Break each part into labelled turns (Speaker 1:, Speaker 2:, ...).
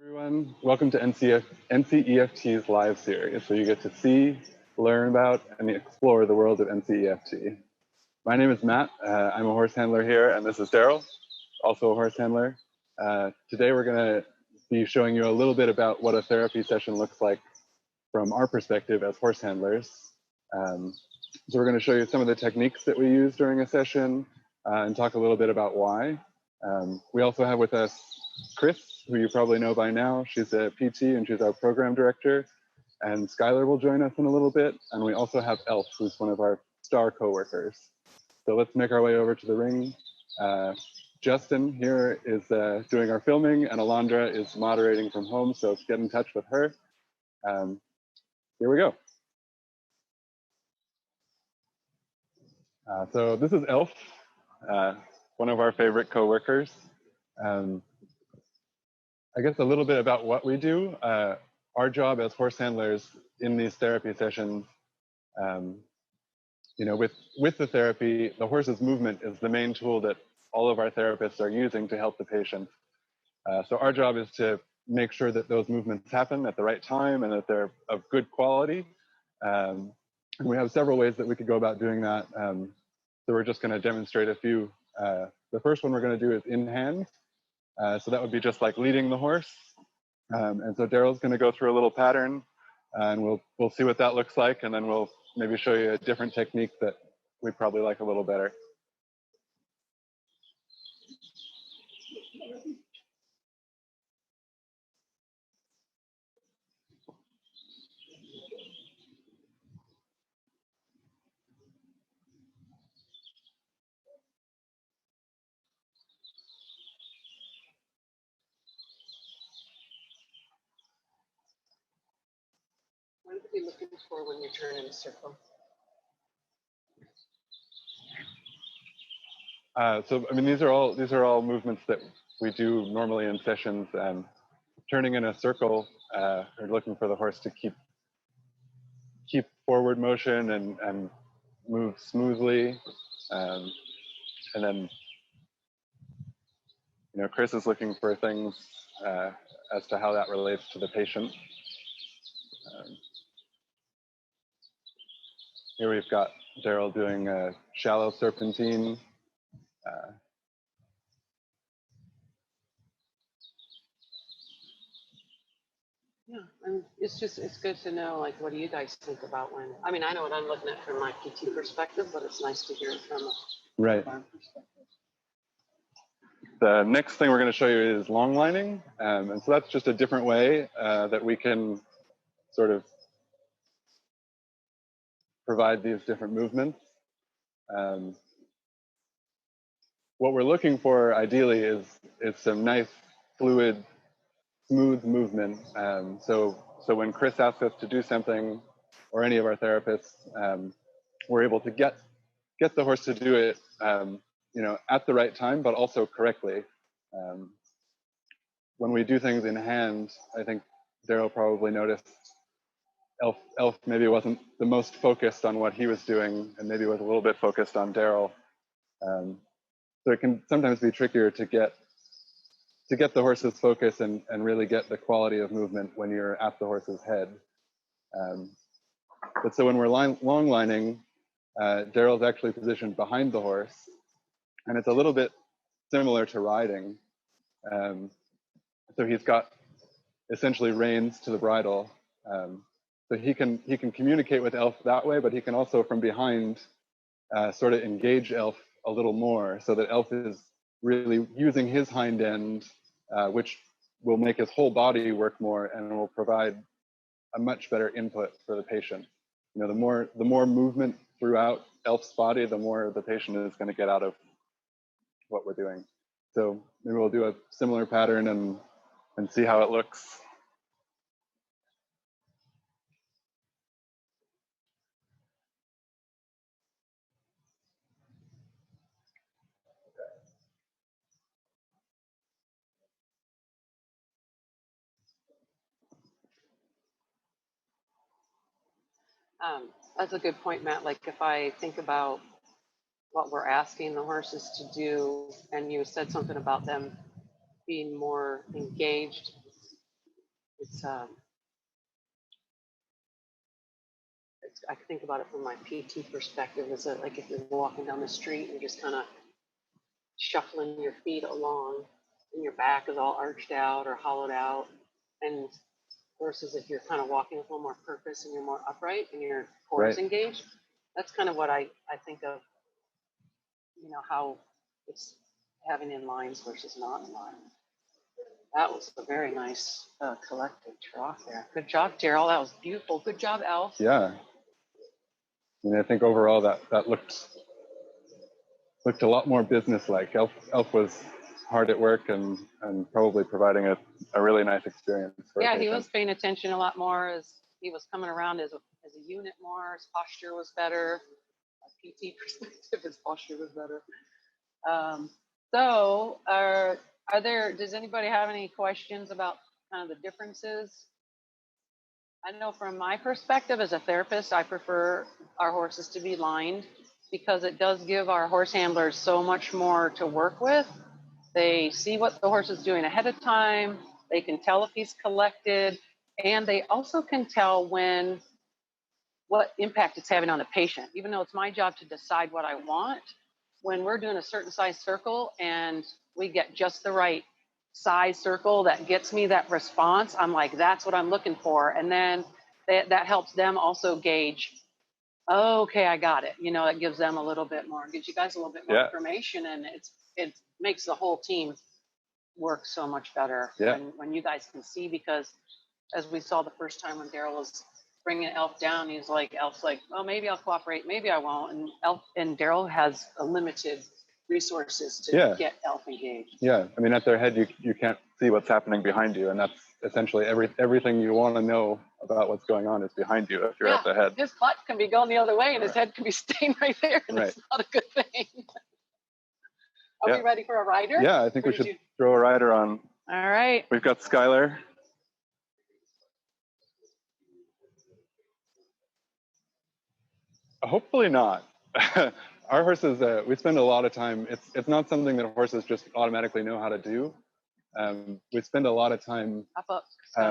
Speaker 1: Everyone, welcome to NCEFT's Live Series, so you get to see, learn about, and explore the world of NCEFT. My name is Matt. I'm a horse handler here, and this is Daryl, also a horse handler. Today we're going to be showing you a little bit about what a therapy session looks like from our perspective as horse handlers. So we're going to show you some of the techniques that we use during a session and talk a little bit about why. We also have with us Chris, who you probably know by now. She's a PT and she's our program director. And Skylar will join us in a little bit. And we also have Elf, who's one of our star coworkers. So let's make our way over to the ring. Justin here is doing our filming, and Alondra is moderating from home. So let's get in touch with her. Here we go. So this is Elf, one of our favorite coworkers. I guess a little bit about what we do. Our job as horse handlers in these therapy sessions, with the therapy, the horse's movement is the main tool that all of our therapists are using to help the patient. So our job is to make sure that those movements happen at the right time and that they're of good quality. And we have several ways that we could go about doing that. So we're just going to demonstrate a few. The first one we're going to do is in hand. So that would be just like leading the horse. And so Daryl's going to go through a little pattern, and we'll see what that looks like, and then we'll maybe show you a different technique that we probably like a little better.
Speaker 2: What are you looking for when you turn in a circle?
Speaker 1: So I mean, these are all movements that we do normally in sessions. Turning in a circle, or looking for the horse to keep forward motion and move smoothly. And then, Chris is looking for things as to how that relates to the patient. Here we've got Daryl doing a shallow serpentine.
Speaker 2: Yeah, and it's good to know, like, what do you guys think about when, I mean, I know what I'm looking at from my PT perspective, but it's nice to hear it from
Speaker 1: Right.
Speaker 2: our perspective.
Speaker 1: The next thing we're going to show you is long lining. And so that's just a different way that we can sort of provide these different movements. What we're looking for ideally is some nice, fluid, smooth movement. So when Chris asks us to do something, or any of our therapists, we're able to get the horse to do it, at the right time, but also correctly. When we do things in hand, I think Daryl probably noticed Elf maybe wasn't the most focused on what he was doing, and maybe was a little bit focused on Daryl. So it can sometimes be trickier to get the horse's focus and really get the quality of movement when you're at the horse's head. But so when we're long lining, Daryl's actually positioned behind the horse, and it's a little bit similar to riding. So he's got essentially reins to the bridle. So he can communicate with Elf that way, but he can also from behind sort of engage Elf a little more, so that Elf is really using his hind end, which will make his whole body work more and will provide a much better input for the patient. The more movement throughout Elf's body, the more the patient is going to get out of what we're doing. So maybe we'll do a similar pattern and see how it looks.
Speaker 2: That's a good point, Matt. Like, if I think about what we're asking the horses to do, and you said something about them being more engaged, it's I think about it from my PT perspective. Is it like if you're walking down the street and you're just kind of shuffling your feet along, and your back is all arched out or hollowed out, and versus if you're kind of walking with a little more purpose and you're more upright and your core is engaged. That's kind of what I think of, you know, how it's having in lines versus not in lines. That was a very nice collective trough there. Good job, Daryl. That was beautiful. Good job, Elf.
Speaker 1: Yeah. I mean, I think overall that looked a lot more business-like. Elf was hard at work and probably providing a really nice experience for
Speaker 2: Yeah, he was paying attention a lot more as he was coming around as a unit more. His posture was better. A PT perspective, his posture was better. So does anybody have any questions about kind of the differences? I know from my perspective as a therapist, I prefer our horses to be lined because it does give our horse handlers so much more to work with. They see what the horse is doing ahead of time. They can tell if he's collected, and they also can tell what impact it's having on the patient. Even though it's my job to decide what I want, when we're doing a certain size circle and we get just the right size circle that gets me that response, I'm like, that's what I'm looking for. And then that helps them also gauge, oh, okay, I got it. You know, it gives them a little bit more, gives you guys a little bit more information, and it makes the whole team work so much better when you guys can see, because as we saw the first time when Daryl was bringing Elf down, Elf's like, well, maybe I'll cooperate, maybe I won't. And Daryl has a limited resources to get Elf engaged.
Speaker 1: Yeah, I mean, at their head, you can't see what's happening behind you, and that's essentially everything you want to know about what's going on is behind you if you're at the head.
Speaker 2: His butt can be going the other way, and his head can be staying right there, and it's not a good thing. Are we ready for a rider?
Speaker 1: Yeah, I think we should throw a rider on.
Speaker 2: All right.
Speaker 1: We've got Skylar. Hopefully not. Our horses, we spend a lot of time, it's not something that horses just automatically know how to do. We spend a lot of time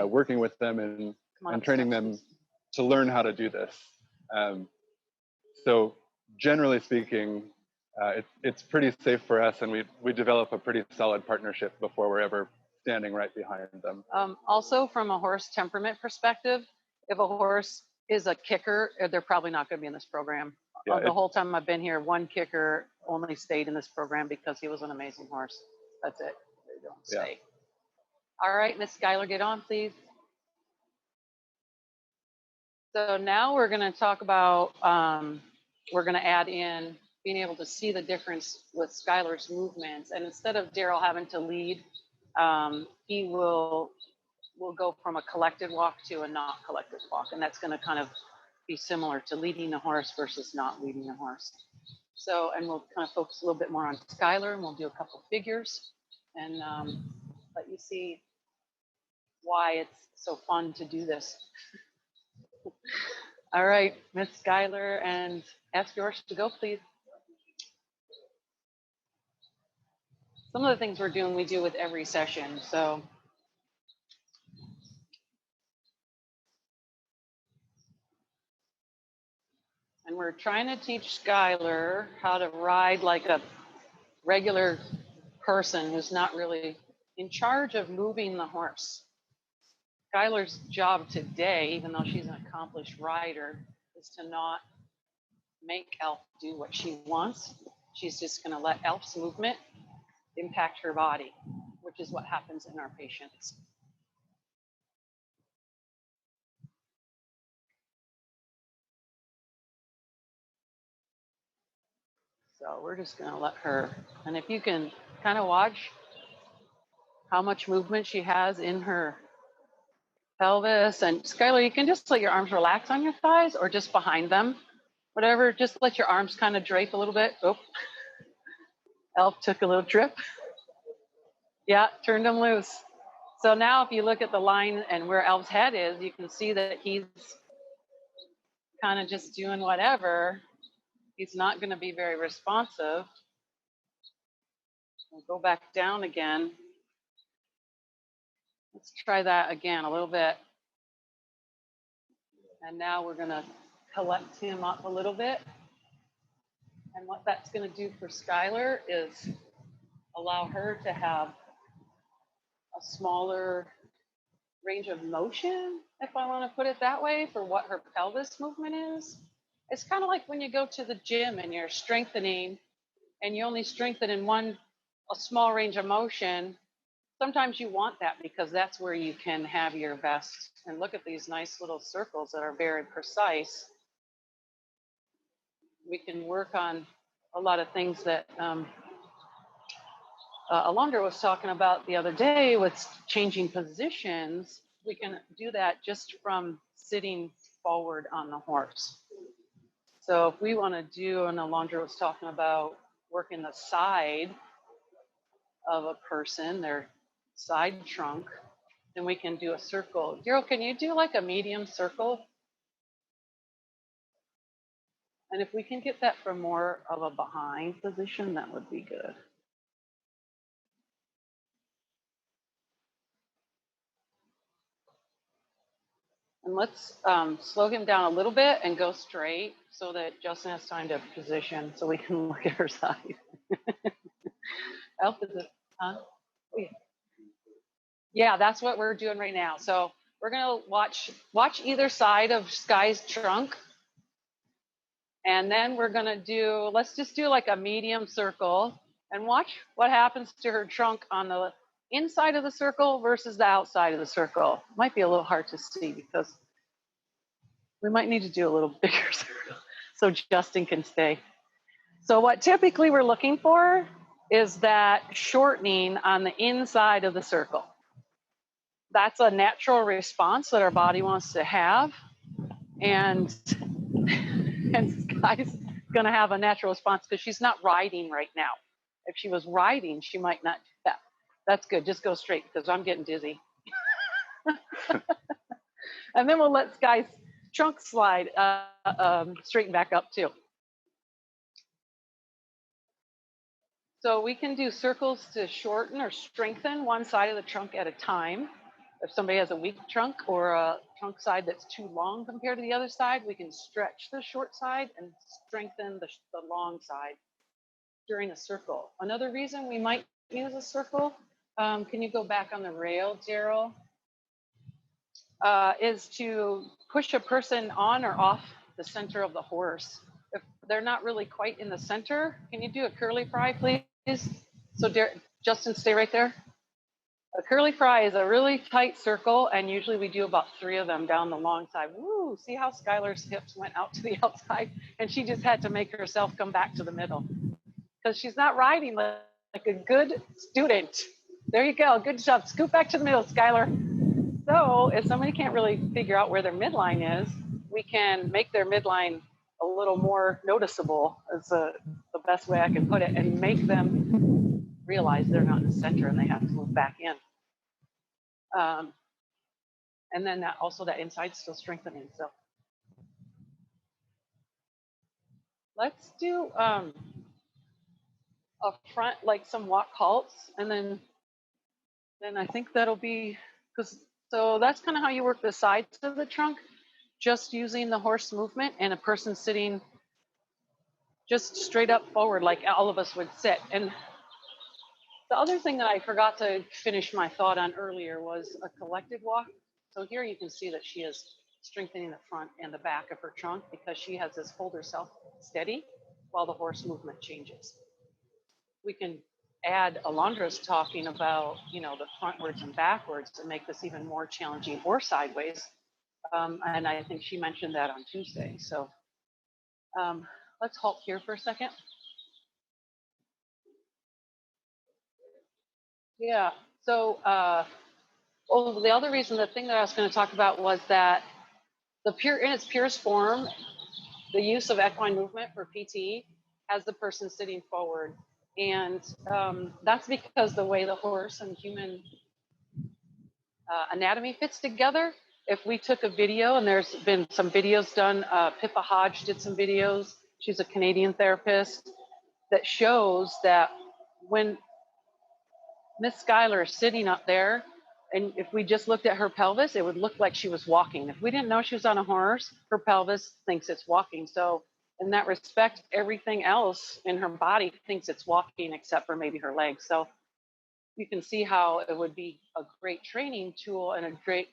Speaker 1: working with them and training them to learn how to do this. So generally speaking, it's pretty safe for us, and we develop a pretty solid partnership before we're ever standing right behind them.
Speaker 2: Also, from a horse temperament perspective, if a horse is a kicker, they're probably not going to be in this program. The whole time I've been here, one kicker only stayed in this program because he was an amazing horse. That's it. They don't stay. All right, Miss Schuyler, get on, please. So now we're going to talk about, we're going to add in being able to see the difference with Schuyler's movements. And instead of Daryl having to lead, he will go from a collected walk to a not collected walk. And that's going to kind of be similar to leading a horse versus not leading a horse. So, and we'll kind of focus a little bit more on Schuyler, and we'll do a couple figures and let you see why it's so fun to do this. All right, Miss Schuyler, and ask your horse to go, please. Some of the things we're doing, we do with every session. So, and we're trying to teach Schuyler how to ride like a regular person who's not really in charge of moving the horse. Schuyler's job today, even though she's an accomplished rider, is to not make Elf do what she wants. She's just going to let Elf's movement impact her body, which is what happens in our patients. So we're just going to let her, and if you can kind of watch how much movement she has in her pelvis. And Schuyler, you can just let your arms relax on your thighs or just behind them, whatever. Just let your arms kind of drape a little bit. Oh, Elf took a little trip. Yeah, turned him loose. So now if you look at the line and where Elf's head is, you can see that he's kind of just doing whatever. He's not going to be very responsive. We'll go back down again. Let's try that again a little bit. And now we're going to collect him up a little bit. And what that's going to do for Skylar is allow her to have a smaller range of motion, if I want to put it that way, for what her pelvis movement is. It's kind of like when you go to the gym and you're strengthening and you only strengthen in a small range of motion. Sometimes you want that because that's where you can have your best. And look at these nice little circles that are very precise. We can work on a lot of things that Alondra was talking about the other day with changing positions. We can do that just from sitting forward on the horse. So if we want to do, and Alondra was talking about working the side of a person, their side trunk, then we can do a circle. Daryl, can you do like a medium circle? And if we can get that from more of a behind position, that would be good. And let's slow him down a little bit and go straight so that Justin has time to position so we can look at her side. Elf, is it, huh? Oh, yeah. Yeah, that's what we're doing right now. So we're gonna watch either side of Sky's trunk. And then we're gonna do, let's just do like a medium circle and watch what happens to her trunk on the inside of the circle versus the outside of the circle. Might be a little hard to see because we might need to do a little bigger circle so Justin can stay. So what typically we're looking for is that shortening on the inside of the circle. That's a natural response that our body wants to have. And Sky's gonna have a natural response because she's not riding right now. If she was riding, she might not do that. That's good, just go straight because I'm getting dizzy. And then we'll let Sky's trunk slide, straighten back up too. So we can do circles to shorten or strengthen one side of the trunk at a time. If somebody has a weak trunk or a trunk side that's too long compared to the other side, we can stretch the short side and strengthen the long side during a circle. Another reason we might use a circle, can you go back on the rail, Daryl? Is to push a person on or off the center of the horse. If they're not really quite in the center, can you do a curly fry, please? So Justin, stay right there. A curly fry is a really tight circle, and usually we do about 3 of them down the long side. Woo, see how Skylar's hips went out to the outside, and she just had to make herself come back to the middle because she's not riding like a good student. There you go, good job. Scoot back to the middle, Skylar. So if somebody can't really figure out where their midline is, we can make their midline a little more noticeable, is the best way I can put it, and make them realize they're not in the center and they have to move back in. And then that inside's still strengthening. So let's do a front, like some walk halts, and then I think that'll be, so that's kind of how you work the sides of the trunk, just using the horse movement and a person sitting just straight up forward like all of us would sit. And the other thing that I forgot to finish my thought on earlier was a collected walk. So here you can see that she is strengthening the front and the back of her trunk because she has this hold herself steady while the horse movement changes. We can add Alondra's talking about, the frontwards and backwards to make this even more challenging, or sideways. And I think she mentioned that on Tuesday. So let's halt here for a second. Yeah, so the other reason, the thing that I was going to talk about was that in its purest form, the use of equine movement for PT has the person sitting forward. And that's because the way the horse and human anatomy fits together. If we took a video, and there's been some videos done, Pippa Hodge did some videos. She's a Canadian therapist that shows that when Miss Skylar is sitting up there, And if we just looked at her pelvis, it would look like she was walking. If we didn't know she was on a horse, her pelvis thinks it's walking. So in that respect, everything else in her body thinks it's walking except for maybe her legs. So you can see how it would be a great training tool and a great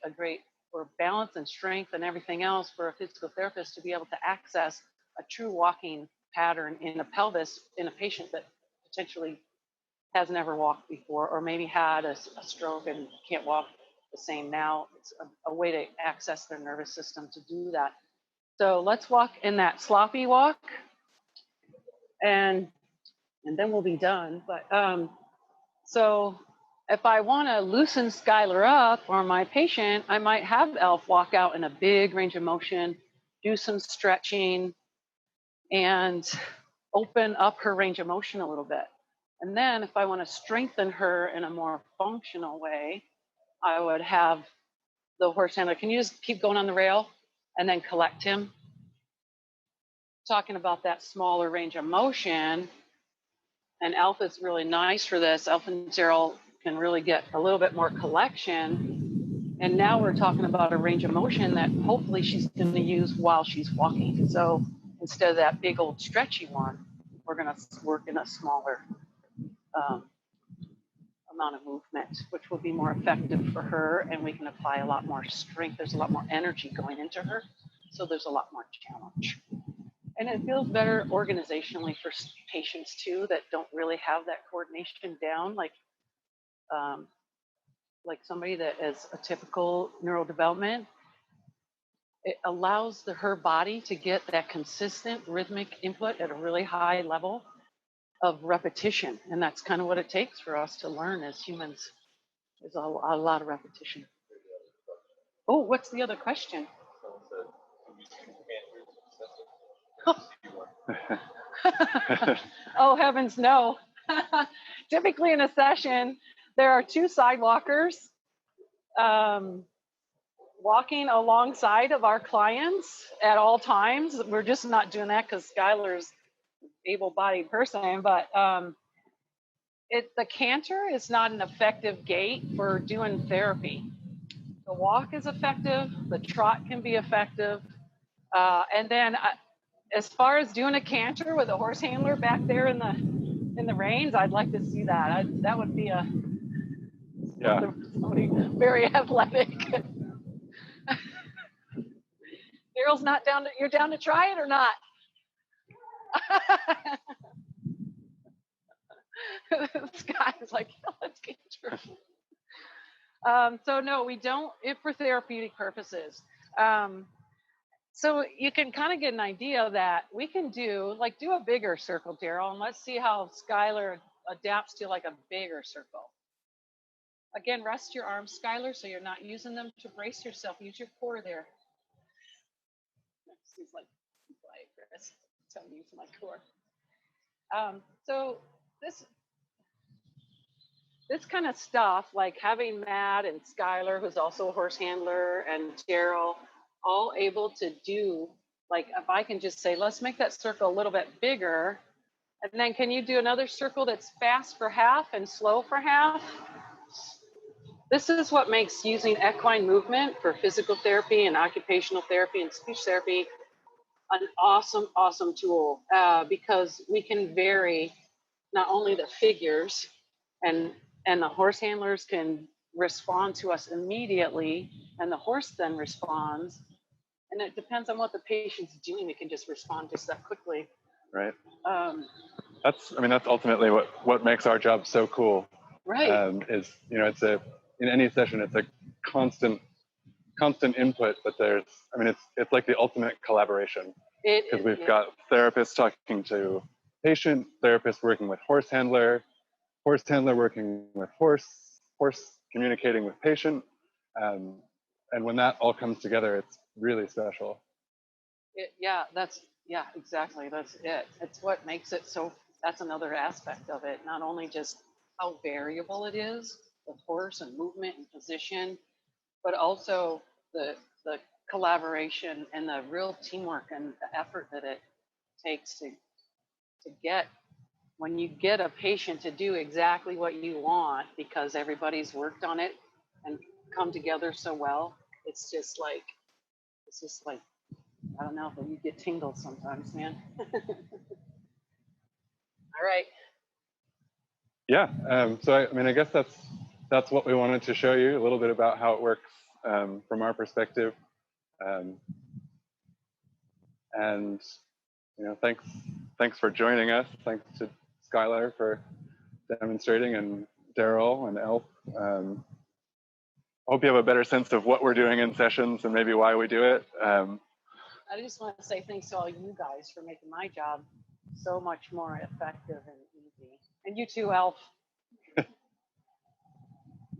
Speaker 2: for balance and strength and everything else for a physical therapist to be able to access a true walking pattern in a pelvis in a patient that potentially has never walked before, or maybe had a stroke and can't walk the same now. It's a way to access their nervous system to do that. So let's walk in that sloppy walk, and then we'll be done. But so if I want to loosen Skylar up or my patient, I might have Elf walk out in a big range of motion, do some stretching, and open up her range of motion a little bit. And then if I want to strengthen her in a more functional way, I would have the horse handler. Can you just keep going on the rail and then collect him? Talking about that smaller range of motion. And Elf is really nice for this. Elf and Daryl can really get a little bit more collection. And now we're talking about a range of motion that hopefully she's going to use while she's walking. So instead of that big old stretchy one, we're going to work in a smaller amount of movement, which will be more effective for her, and we can apply a lot more strength. There's a lot more energy going into her, so there's a lot more challenge. And it feels better organizationally for patients too that don't really have that coordination down, like somebody that is a typical neurodevelopment. It allows her body to get that consistent rhythmic input at a really high level of repetition. And that's kind of what it takes for us to learn as humans. There's a lot of repetition. Oh, what's the other question? Oh, heavens, no. Typically in a session, there are two sidewalkers walking alongside of our clients at all times. We're just not doing that because Skylar's an able-bodied person, but the canter is not an effective gait for doing therapy. The walk is effective, the trot can be effective, and then as far as doing a canter with a horse handler back there in the reins, I'd like to see that. That would be somebody very athletic. Daryl's not down. You're down to try it or not? Sky's like, yeah, let's canter. So no, we don't, if for therapeutic purposes. So you can kind of get an idea that we can do a bigger circle, Daryl, and let's see how Skylar adapts to like a bigger circle. Again, rest your arms, Skylar, so you're not using them to brace yourself. Use your core there. He's like, quiet, Chris. So I'm using my core. So this kind of stuff, like having Matt and Skylar, who's also a horse handler, and Daryl, all able to do, like if I can just say, let's make that circle a little bit bigger, and then can you do another circle that's fast for half and slow for half? This is what makes using equine movement for physical therapy and occupational therapy and speech therapy an awesome, awesome tool, because we can vary not only the figures, and the horse handlers can respond to us immediately, and the horse then responds. And it depends on what the patient's doing. It can just respond just that quickly.
Speaker 1: Right. That's ultimately what makes our job so cool.
Speaker 2: Right.
Speaker 1: Is, in any session, it's a constant input, but it's like the ultimate collaboration, because we've got therapists talking to patient, therapists working with horse handler working with horse communicating with patient, and when that all comes together, it's really special.
Speaker 2: Exactly. That's it. It's what makes it so. That's another aspect of it. Not only just how variable it is with horse and movement and position, but also the collaboration and the real teamwork and the effort that it takes to get, when you get a patient to do exactly what you want because everybody's worked on it and come together so well. It's just like, I don't know, but you get tingles sometimes, man. All right.
Speaker 1: Yeah. So I mean, I guess that's what we wanted to show you, a little bit about how it works from our perspective. And thanks for joining us. Thanks to Skylar for demonstrating, and Daryl and Elf. I hope you have a better sense of what we're doing in sessions and maybe why we do it.
Speaker 2: I just want to say thanks to all you guys for making my job so much more effective and easy. And you too, Elf.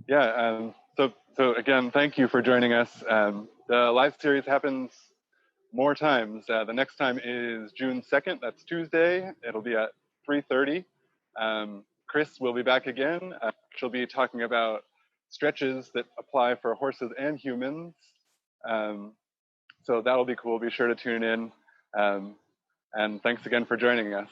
Speaker 1: Yeah. So again, thank you for joining us. The live series happens more times. The next time is June 2nd. That's Tuesday. It'll be at 3:30. Chris will be back again. She'll be talking about stretches that apply for horses and humans. So that'll be cool. Be sure to tune in. And thanks again for joining us.